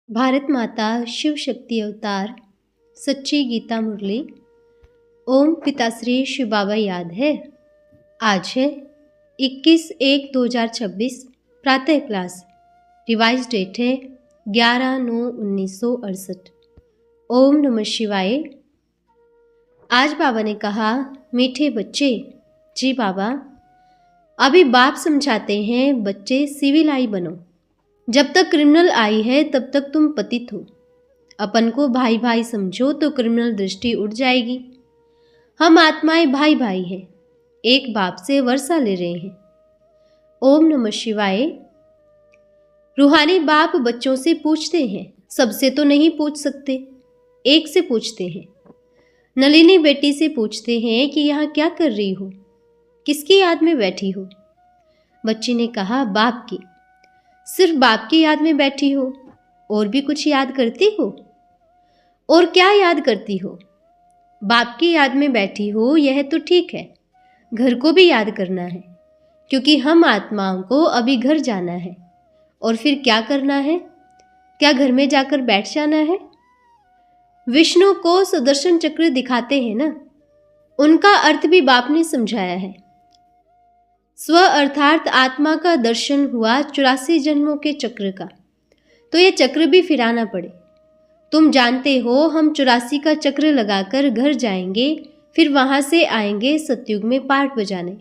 भारत माता शिव शक्ति अवतार सच्ची गीता मुरली। ओम पिताश्री शिव बाबा याद है। आज है 21/1/2026 प्रातः क्लास। रिवाइज डेट है 11/9/1968। ओम नमः शिवाय। आज बाबा ने कहा, मीठे बच्चे। जी बाबा, अभी बाप समझाते हैं, बच्चे सिविल आई बनो। जब तक क्रिमिनल आई है तब तक तुम पतित हो। अपन को भाई भाई समझो तो क्रिमिनल दृष्टि उड़ जाएगी। हम आत्माएं भाई भाई हैं, एक बाप से वर्षा ले रहे हैं। ओम नमः शिवाय। रूहानी बाप बच्चों से पूछते हैं, सबसे तो नहीं पूछ सकते, एक से पूछते हैं। नलिनी बेटी से पूछते हैं कि यहाँ क्या कर रही हो, किसकी याद में बैठी हो। बच्ची ने कहा, बाप की। सिर्फ बाप की याद में बैठी हो, और भी कुछ याद करती हो? और क्या याद करती हो? बाप की याद में बैठी हो, यह तो ठीक है, घर को भी याद करना है, क्योंकि हम आत्माओं को अभी घर जाना है। और फिर क्या करना है? क्या घर में जाकर बैठ जाना है? विष्णु को सुदर्शन चक्र दिखाते हैं ना, उनका अर्थ भी बाप ने समझाया है। स्व अर्थात आत्मा का दर्शन हुआ 84 जन्मों के चक्र का, तो ये चक्र भी फिराना पड़े। तुम जानते हो, हम 84 का चक्र लगाकर घर जाएंगे, फिर वहां से आएंगे सतयुग में पाठ बजाने,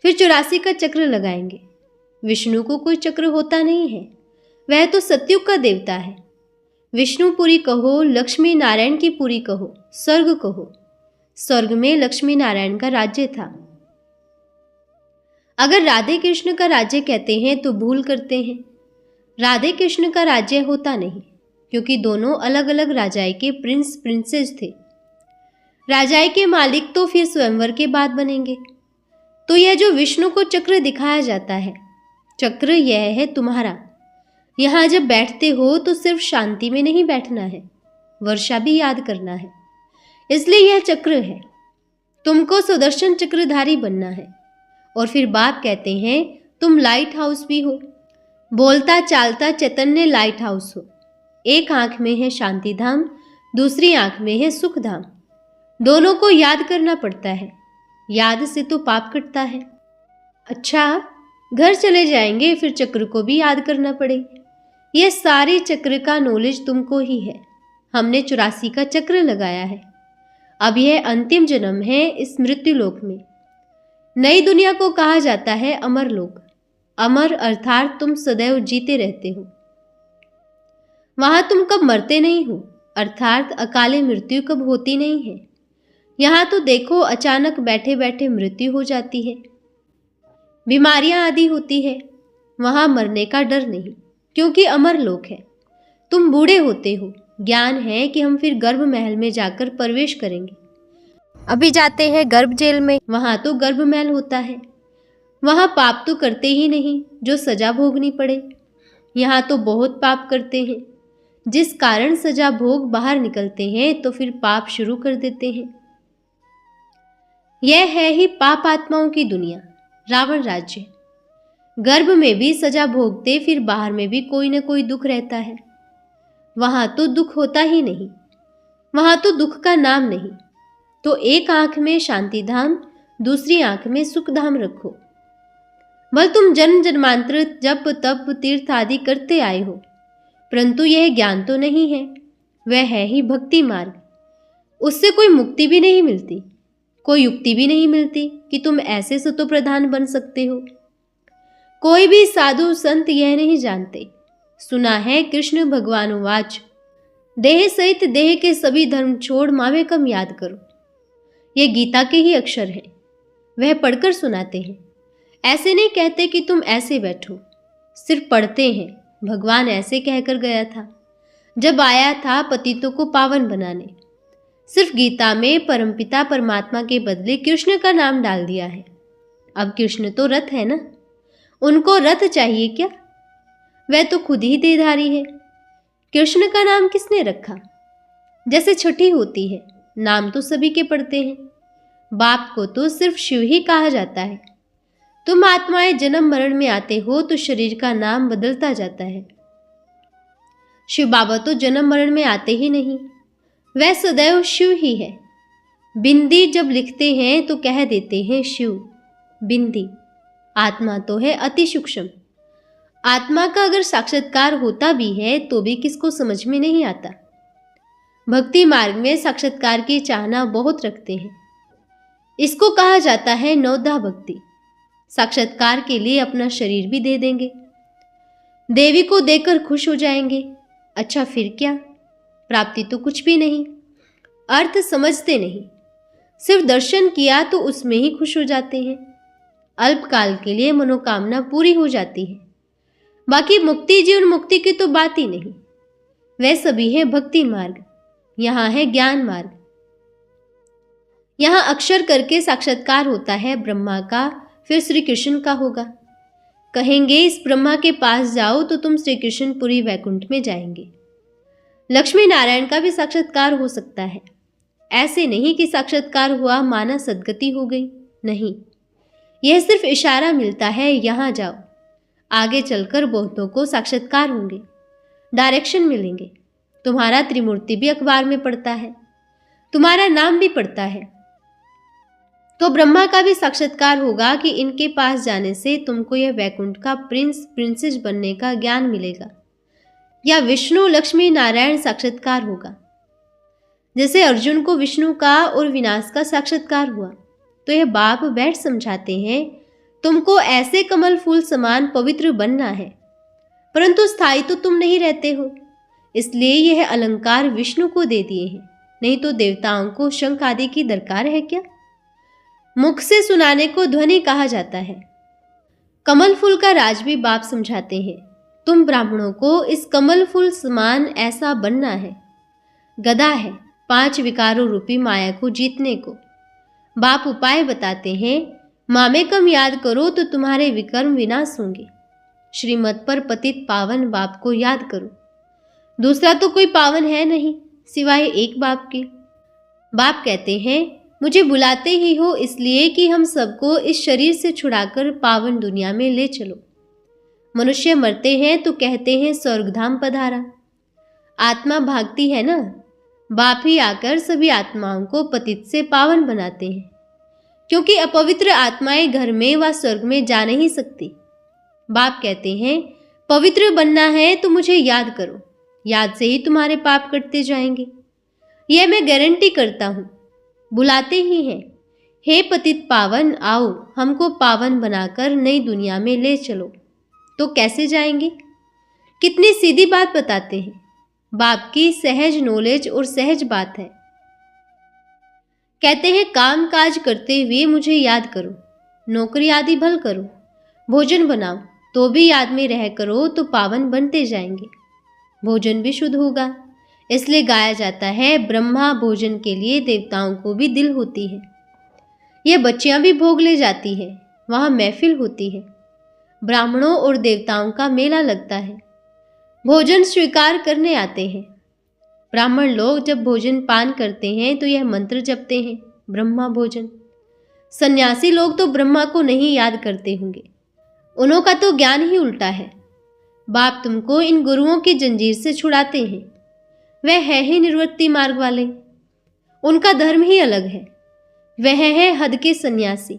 फिर 84 का चक्र लगाएंगे। विष्णु को कोई चक्र होता नहीं है, वह तो सतयुग का देवता है। विष्णुपुरी कहो, लक्ष्मी नारायण की पुरी कहो, स्वर्ग कहो। स्वर्ग में लक्ष्मी नारायण का राज्य था। अगर राधे कृष्ण का राज्य कहते हैं तो भूल करते हैं। राधे कृष्ण का राज्य होता नहीं, क्योंकि दोनों अलग अलग राजाई के प्रिंस प्रिंसेस थे। राजाई के मालिक तो फिर स्वयंवर के बाद बनेंगे। तो यह जो विष्णु को चक्र दिखाया जाता है, चक्र यह है तुम्हारा। यहाँ जब बैठते हो तो सिर्फ शांति में नहीं बैठना है, वर्षा भी याद करना है। इसलिए यह चक्र है, तुमको सुदर्शन चक्रधारी बनना है। और फिर बाप कहते हैं, तुम लाइट हाउस भी हो, बोलता चालता चैतन्य लाइट हाउस हो। एक आंख में है शांति धाम, दूसरी आंख में है सुख धाम। दोनों को याद करना पड़ता है, याद से तो पाप कटता है। अच्छा, घर चले जाएंगे, फिर चक्र को भी याद करना पड़ेगा। यह सारे चक्र का नॉलेज तुमको ही है। हमने 84 का चक्र लगाया है। अब यह अंतिम जन्म है इस मृत्यु लोक में। नई दुनिया को कहा जाता है अमर लोक। अमर अर्थात तुम सदैव जीते रहते हो। वहां तुम कब मरते नहीं हो, अर्थात अकाले मृत्यु कब होती नहीं है। यहां तो देखो, अचानक बैठे बैठे मृत्यु हो जाती है, बीमारियां आदि होती है। वहां मरने का डर नहीं, क्योंकि अमर लोक है। तुम बूढ़े होते हो, ज्ञान है कि हम फिर गर्भ महल में जाकर प्रवेश करेंगे। अभी जाते हैं गर्भ जेल में, वहां तो गर्भ महल होता है। वहां पाप तो करते ही नहीं जो सजा भोगनी पड़े। यहाँ तो बहुत पाप करते हैं, जिस कारण सजा भोग बाहर निकलते हैं तो फिर पाप शुरू कर देते हैं। यह है ही पाप आत्माओं की दुनिया, रावण राज्य। गर्भ में भी सजा भोगते, फिर बाहर में भी कोई न कोई दुख रहता है। वहां तो दुख होता ही नहीं, वहां तो दुख का नाम नहीं। तो एक आंख में शांति धाम, दूसरी आंख में सुख धाम रखो। भल तुम जन्म जन्मांतर जप तप तीर्थ आदि करते आए हो, परंतु यह ज्ञान तो नहीं है। वह है ही भक्ति मार्ग। उससे कोई मुक्ति भी नहीं मिलती, कोई युक्ति भी नहीं मिलती कि तुम ऐसे सतो प्रधान बन सकते हो। कोई भी साधु संत यह नहीं जानते। सुना है कृष्ण भगवान वाच, देह सहित देह के सभी धर्म छोड़ मावे कम याद करो। ये गीता के ही अक्षर हैं, वह पढ़कर सुनाते हैं। ऐसे नहीं कहते कि तुम ऐसे बैठो, सिर्फ पढ़ते हैं। भगवान ऐसे कहकर गया था जब आया था पतितों को पावन बनाने। सिर्फ गीता में परमपिता परमात्मा के बदले कृष्ण का नाम डाल दिया है। अब कृष्ण तो रथ है ना, उनको रथ चाहिए क्या? वह तो खुद ही देहधारी है। कृष्ण का नाम किसने रखा? जैसे छठी होती है, नाम तो सभी के पड़ते हैं, बाप को तो सिर्फ शिव ही कहा जाता है। तुम आत्माएं जन्म मरण में आते हो तो शरीर का नाम बदलता जाता है। शिव बाबा तो जन्म मरण में आते ही नहीं, वह सदैव शिव ही है। बिंदी जब लिखते हैं तो कह देते हैं शिव बिंदी। आत्मा तो है अति सूक्ष्म। आत्मा का अगर साक्षात्कार होता भी है तो भी किसको समझ में नहीं आता। भक्ति मार्ग में साक्षात्कार की चाहना बहुत रखते हैं। इसको कहा जाता है नवधा भक्ति। साक्षात्कार के लिए अपना शरीर भी दे देंगे, देवी को देकर खुश हो जाएंगे। अच्छा फिर क्या, प्राप्ति तो कुछ भी नहीं। अर्थ समझते नहीं, सिर्फ दर्शन किया तो उसमें ही खुश हो जाते हैं। अल्पकाल के लिए मनोकामना पूरी हो जाती है, बाकी मुक्ति जीवन मुक्ति की तो बात ही नहीं। वह सभी है भक्ति मार्ग, यहाँ है ज्ञान मार्ग। यहाँ अक्षर करके साक्षात्कार होता है ब्रह्मा का, फिर श्री कृष्ण का होगा। कहेंगे इस ब्रह्मा के पास जाओ तो तुम श्री कृष्णपुरी वैकुंठ में जाएंगे। लक्ष्मी नारायण का भी साक्षात्कार हो सकता है। ऐसे नहीं कि साक्षात्कार हुआ माना सदगति हो गई, नहीं। यह सिर्फ इशारा मिलता है, यहाँ जाओ। आगे चलकर बहुतों को साक्षात्कार होंगे, डायरेक्शन मिलेंगे। तुम्हारा त्रिमूर्ति भी अखबार में पढ़ता है, तुम्हारा नाम भी पढ़ता है। तो ब्रह्मा का भी साक्षात्कार होगा कि इनके पास जाने से तुमको यह वैकुंठ का प्रिंस प्रिंसेस बनने का ज्ञान मिलेगा। या विष्णु लक्ष्मी नारायण साक्षात्कार होगा। जैसे अर्जुन को विष्णु का और विनाश का साक्षात्कार हुआ, तो यह बाप बैठ समझाते हैं तुमको ऐसे कमल फूल समान पवित्र बनना है, परंतु स्थायी तो तुम नहीं रहते हो, इसलिए यह अलंकार विष्णु को दे दिए हैं। नहीं तो देवताओं को शंख आदि की दरकार है क्या? मुख से सुनाने को ध्वनि कहा जाता है। कमल फूल का राज भी बाप समझाते हैं, तुम ब्राह्मणों को इस कमल फूल समान ऐसा बनना है। गदा है 5 विकारों रूपी माया को जीतने को। बाप उपाय बताते हैं, मामेकम याद करो तो तुम्हारे विकर्म विनाश होंगे। श्रीमत पर पतित पावन बाप को याद करो। दूसरा तो कोई पावन है नहीं सिवाय एक बाप के। बाप कहते हैं, मुझे बुलाते ही हो इसलिए कि हम सबको इस शरीर से छुड़ाकर पावन दुनिया में ले चलो। मनुष्य मरते हैं तो कहते हैं स्वर्गधाम पधारा। आत्मा भागती है ना, बाप ही आकर सभी आत्माओं को पतित से पावन बनाते हैं, क्योंकि अपवित्र आत्माएं घर में व स्वर्ग में जा नहीं सकती। बाप कहते हैं, पवित्र बनना है तो मुझे याद करो, याद से ही तुम्हारे पाप कटते जाएंगे। यह मैं गारंटी करता हूँ। बुलाते ही हैं, हे पतित पावन आओ, हमको पावन बनाकर नई दुनिया में ले चलो। तो कैसे जाएंगे? कितनी सीधी बात बताते हैं। बाप की सहज नॉलेज और सहज बात है। कहते हैं, काम काज करते हुए मुझे याद करो, नौकरी आदि भल करो, भोजन बनाओ तो भी याद में रह करो तो पावन बनते जाएंगे। भोजन भी शुद्ध होगा, इसलिए गाया जाता है, ब्रह्मा भोजन के लिए देवताओं को भी दिल होती है। यह बच्चियां भी भोग ले जाती है, वहां महफिल होती है, ब्राह्मणों और देवताओं का मेला लगता है। भोजन स्वीकार करने आते हैं। ब्राह्मण लोग जब भोजन पान करते हैं तो यह मंत्र जपते हैं, ब्रह्मा भोजन। सन्यासी लोग तो ब्रह्मा को नहीं याद करते होंगे, उन्हों का तो ज्ञान ही उल्टा है। बाप तुमको इन गुरुओं की जंजीर से छुड़ाते हैं। वह है ही निवृत्ति मार्ग वाले, उनका धर्म ही अलग है। वह है हद के सन्यासी।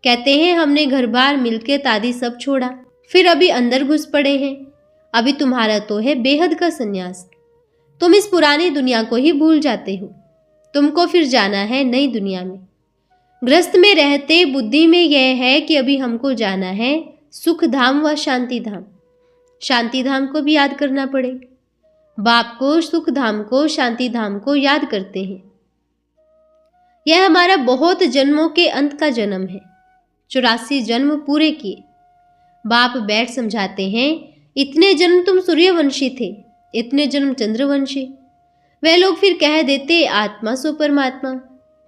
कहते हैं, हमने घर बार मिलके आदि सब छोड़ा, फिर अभी अंदर घुस पड़े हैं। अभी तुम्हारा तो है बेहद का सन्यास। तुम इस पुरानी दुनिया को ही भूल जाते हो, तुमको फिर जाना है नई दुनिया में। गृहस्थ में रहते बुद्धि में यह है कि अभी हमको जाना है सुख धाम व शांति धाम। शांति धाम को भी याद करना पड़े। बाप को सुख धाम को शांति धाम को याद करते हैं। यह हमारा बहुत जन्मों के अंत का जन्म है। 84 जन्म पूरे किए। बाप बैठ समझाते हैं, इतने जन्म तुम सूर्यवंशी थे, इतने जन्म चंद्रवंशी। वे लोग फिर कह देते, आत्मा सो परमात्मा,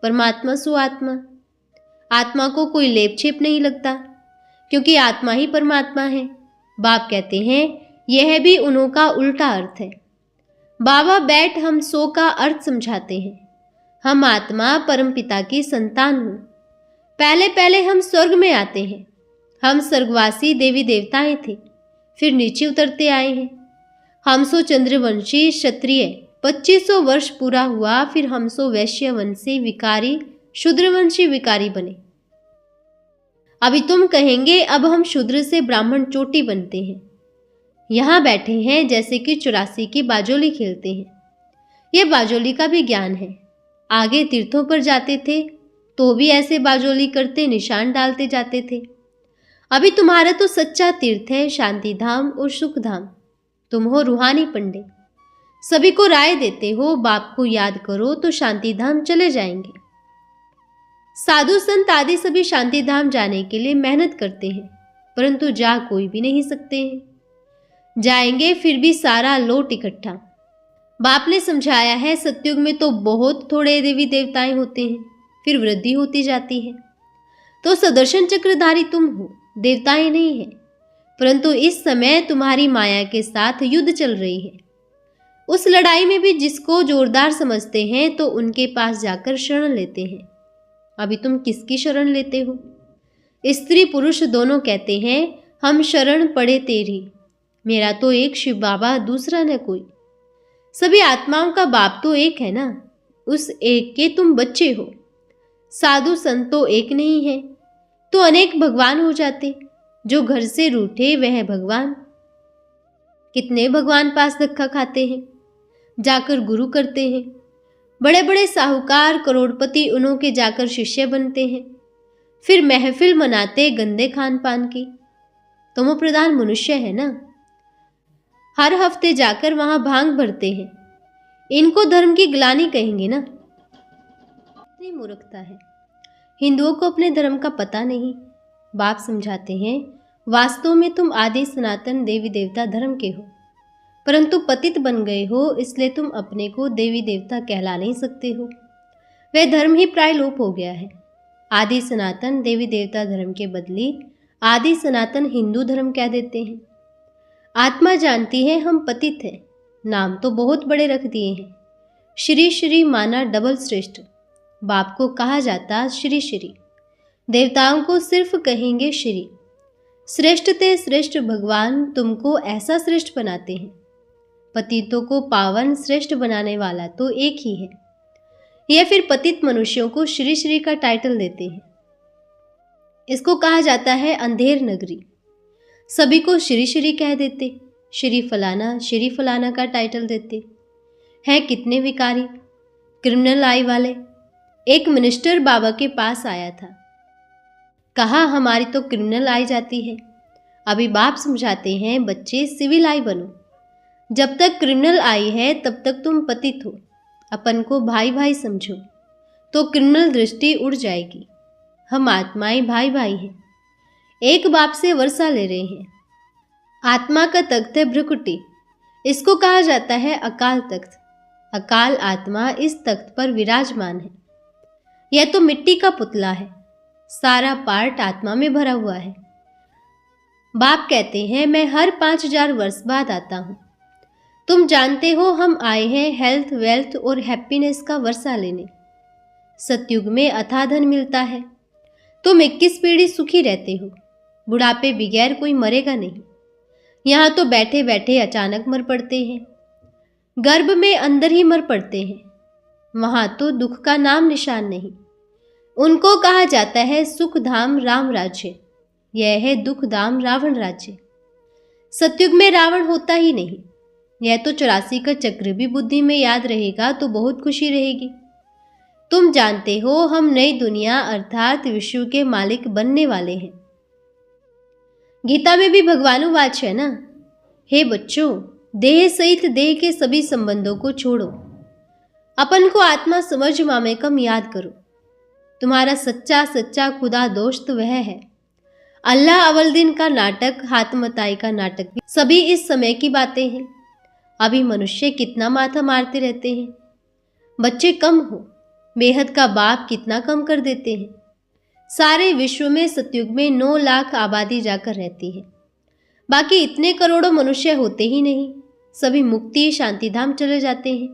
परमात्मा सो आत्मा। आत्मा को कोई लेप छेप नहीं लगता, क्योंकि आत्मा ही परमात्मा है। बाप कहते हैं, यह भी उन्हों का उल्टा अर्थ है। बाबा बैठ हम सो का अर्थ समझाते हैं। हम आत्मा परमपिता की संतान हूँ। पहले पहले हम स्वर्ग में आते हैं। हम स्वर्गवासी देवी देवताएं थे, फिर नीचे उतरते आए हैं। हमसो चंद्रवंशी क्षत्रिय 2500 वर्ष पूरा हुआ, फिर हमसो वैश्य वंशी विकारी शूद्रवंशी विकारी बने। अभी तुम कहेंगे अब हम शूद्र से ब्राह्मण चोटी बनते हैं। यहाँ बैठे हैं जैसे कि 84 की बाजोली खेलते हैं। यह बाजोली का भी ज्ञान है। आगे तीर्थों पर जाते थे तो भी ऐसे बाजोली करते निशान डालते जाते थे। अभी तुम्हारा तो सच्चा तीर्थ है शांति धाम और सुख धाम। तुम हो रूहानी पंडित, सभी को राय देते हो बाप को याद करो तो शांति धाम चले जाएंगे। साधु संत आदि सभी शांति धाम जाने के लिए मेहनत करते हैं, परंतु जा कोई भी नहीं सकते हैं। जाएंगे फिर भी सारा लोट इकट्ठा। बाप ने समझाया है सतयुग में तो बहुत थोड़े देवी देवताएं होते हैं, फिर वृद्धि होती जाती है। तो सुदर्शन चक्रधारी तुम हो, देवताएं नहीं है। परंतु इस समय तुम्हारी माया के साथ युद्ध चल रही है। उस लड़ाई में भी जिसको जोरदार समझते हैं तो उनके पास जाकर शरण लेते हैं। अभी तुम किसकी शरण लेते हो? स्त्री पुरुष दोनों कहते हैं हम शरण पड़े तेरी। मेरा तो एक शिव बाबा, दूसरा न कोई। सभी आत्माओं का बाप तो एक है ना, उस एक के तुम बच्चे हो। साधु संत तो एक नहीं है तो अनेक भगवान हो जाते। जो घर से रूठे वह भगवान। कितने भगवान पास धक्का खाते हैं, जाकर गुरु करते हैं। बड़े बड़े साहूकार करोड़पति उन्हों के जाकर शिष्य बनते हैं, फिर महफिल मनाते गंदे खान पान की। तुम प्रधान मनुष्य है ना, हर हफ्ते जाकर वहां भांग भरते हैं। इनको धर्म की ग्लानि कहेंगे ना। इतनी मूर्खता है। हिंदुओं को अपने धर्म का पता नहीं। बाप समझाते हैं वास्तव में तुम आदि सनातन देवी देवता धर्म के हो, परंतु पतित बन गए हो, इसलिए तुम अपने को देवी देवता कहला नहीं सकते हो। वह धर्म ही प्राय लोप हो गया है। आदि सनातन देवी देवता धर्म के बदले आदि सनातन हिंदू धर्म कह देते हैं। आत्मा जानती है हम पतित हैं। नाम तो बहुत बड़े रख दिए हैं। श्री श्री माना डबल श्रेष्ठ। बाप को कहा जाता श्री श्री, देवताओं को सिर्फ कहेंगे श्री। श्रेष्ठ ते श्रेष्ठ भगवान तुमको ऐसा श्रेष्ठ बनाते हैं। पतितों को पावन श्रेष्ठ बनाने वाला तो एक ही है। यह फिर पतित मनुष्यों को श्री श्री का टाइटल देते हैं। इसको कहा जाता है अंधेर नगरी। सभी को श्री श्री कह देते, श्री फलाना का टाइटल देते हैं। कितने विकारी क्रिमिनल आई वाले। एक मिनिस्टर बाबा के पास आया था, कहा हमारी तो क्रिमिनल आई जाती है। अभी बाप समझाते हैं बच्चे सिविल आई बनो। जब तक क्रिमिनल आई है तब तक तुम पतित हो। अपन को भाई भाई समझो तो क्रिमिनल दृष्टि उड़ जाएगी। हम आत्माएं भाई भाई हैं, एक बाप से वर्षा ले रहे हैं। आत्मा का तख्त है भ्रुकुटी। इसको कहा जाता है अकाल तख्त। अकाल आत्मा इस तख्त पर विराजमान है। यह तो मिट्टी का पुतला है, सारा पार्ट आत्मा में भरा हुआ है। बाप कहते हैं मैं हर 5000 वर्ष बाद आता हूँ। तुम जानते हो हम आए हैं हेल्थ वेल्थ और हैप्पीनेस का वर्षा लेने। सतयुग में अथाह धन मिलता है। तुम 21 पीढ़ी सुखी रहते हो। बुढ़ापे बगैर कोई मरेगा नहीं। यहाँ तो बैठे बैठे अचानक मर पड़ते हैं, गर्भ में अंदर ही मर पड़ते हैं। वहां तो दुख का नाम निशान नहीं। उनको कहा जाता है सुख धाम राम राज्य। यह है दुख धाम रावण राज्य। सतयुग में रावण होता ही नहीं। यह तो 84 का चक्र भी बुद्धि में याद रहेगा तो बहुत खुशी रहेगी। तुम जानते हो हम नई दुनिया अर्थात विश्व के मालिक बनने वाले हैं। गीता में भी भगवानुवाच है ना, हे बच्चों देह सहित देह के सभी संबंधों को छोड़ो। अपन को आत्मा समझ मामेकम याद करो। तुम्हारा सच्चा सच्चा खुदा दोस्त वह है। अल्लाह अवल दिन का नाटक, हाथमताई का नाटक भी सभी इस समय की बातें हैं। अभी मनुष्य कितना माथा मारते रहते हैं। बच्चे कम हो, बेहद का बाप कितना कम कर देते हैं। सारे विश्व में सतयुग में 9 लाख आबादी जाकर रहती है। बाकी इतने करोड़ों मनुष्य होते ही नहीं। सभी मुक्ति शांति धाम चले जाते हैं।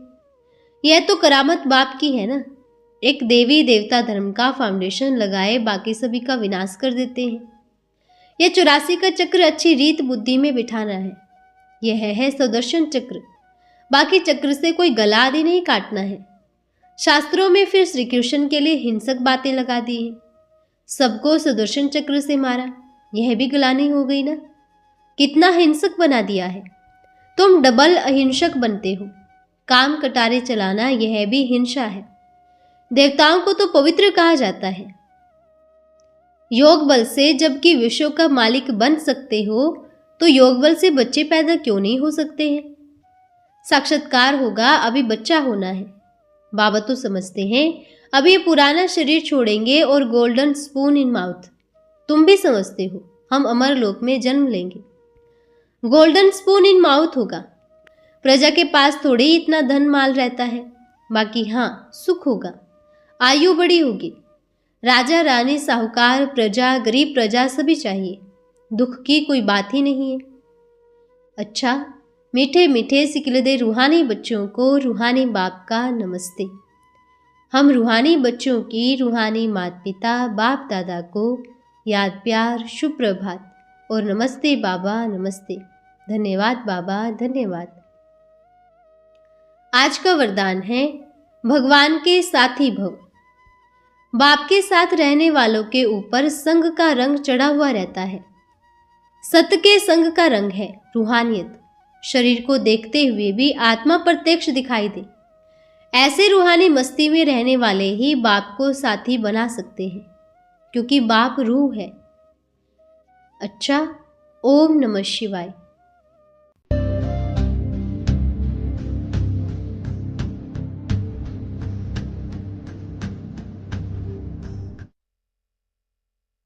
यह तो करामत बाप की है ना। एक देवी देवता धर्म का फाउंडेशन लगाए बाकी सभी का विनाश कर देते हैं। यह 84 का चक्र अच्छी रीत बुद्धि में बिठाना है। यह है सुदर्शन चक्र। बाकी चक्र से कोई गला आदि नहीं काटना है। शास्त्रों में फिर श्री कृष्ण के लिए हिंसक बातें लगा दी हैं। सबको सुदर्शन चक्र से मारा, यह भी गलानी हो गई ना। कितना हिंसक बना दिया है। तुम डबल अहिंसक बनते हो। काम कटारे चलाना यह भी हिंसा है। देवताओं को तो पवित्र कहा जाता है। योग बल से जबकि विश्व का मालिक बन सकते हो तो योग बल से बच्चे पैदा क्यों नहीं हो सकते हैं? साक्षात्कार होगा, अभी बच्चा होना है। बाबा तो समझते हैं अभी ये पुराना शरीर छोड़ेंगे और गोल्डन स्पून इन माउथ। तुम भी समझते हो हम अमर लोक में जन्म लेंगे। गोल्डन स्पून इन माउथ होगा। प्रजा के पास थोड़ी इतना धन माल रहता है, बाकी हाँ सुख होगा, आयु बड़ी होगी। राजा रानी साहूकार प्रजा गरीब प्रजा सभी चाहिए, दुख की कोई बात ही नहीं है। अच्छा, मीठे मीठे सिकिलदे रूहानी बच्चों को रूहानी बाप का नमस्ते। हम रूहानी बच्चों की रूहानी माता पिता बाप दादा को याद प्यार शुभ प्रभात और नमस्ते बाबा नमस्ते। धन्यवाद बाबा धन्यवाद। आज का वरदान है भगवान के साथी भव। बाप के साथ रहने वालों के ऊपर संग का रंग चढ़ा हुआ रहता है। सत्य के संग का रंग है रूहानियत। शरीर को देखते हुए भी आत्मा प्रत्यक्ष दिखाई दे, ऐसे रूहानी मस्ती में रहने वाले ही बाप को साथी बना सकते हैं, क्योंकि बाप रूह है। अच्छा, ओम नमः शिवाय।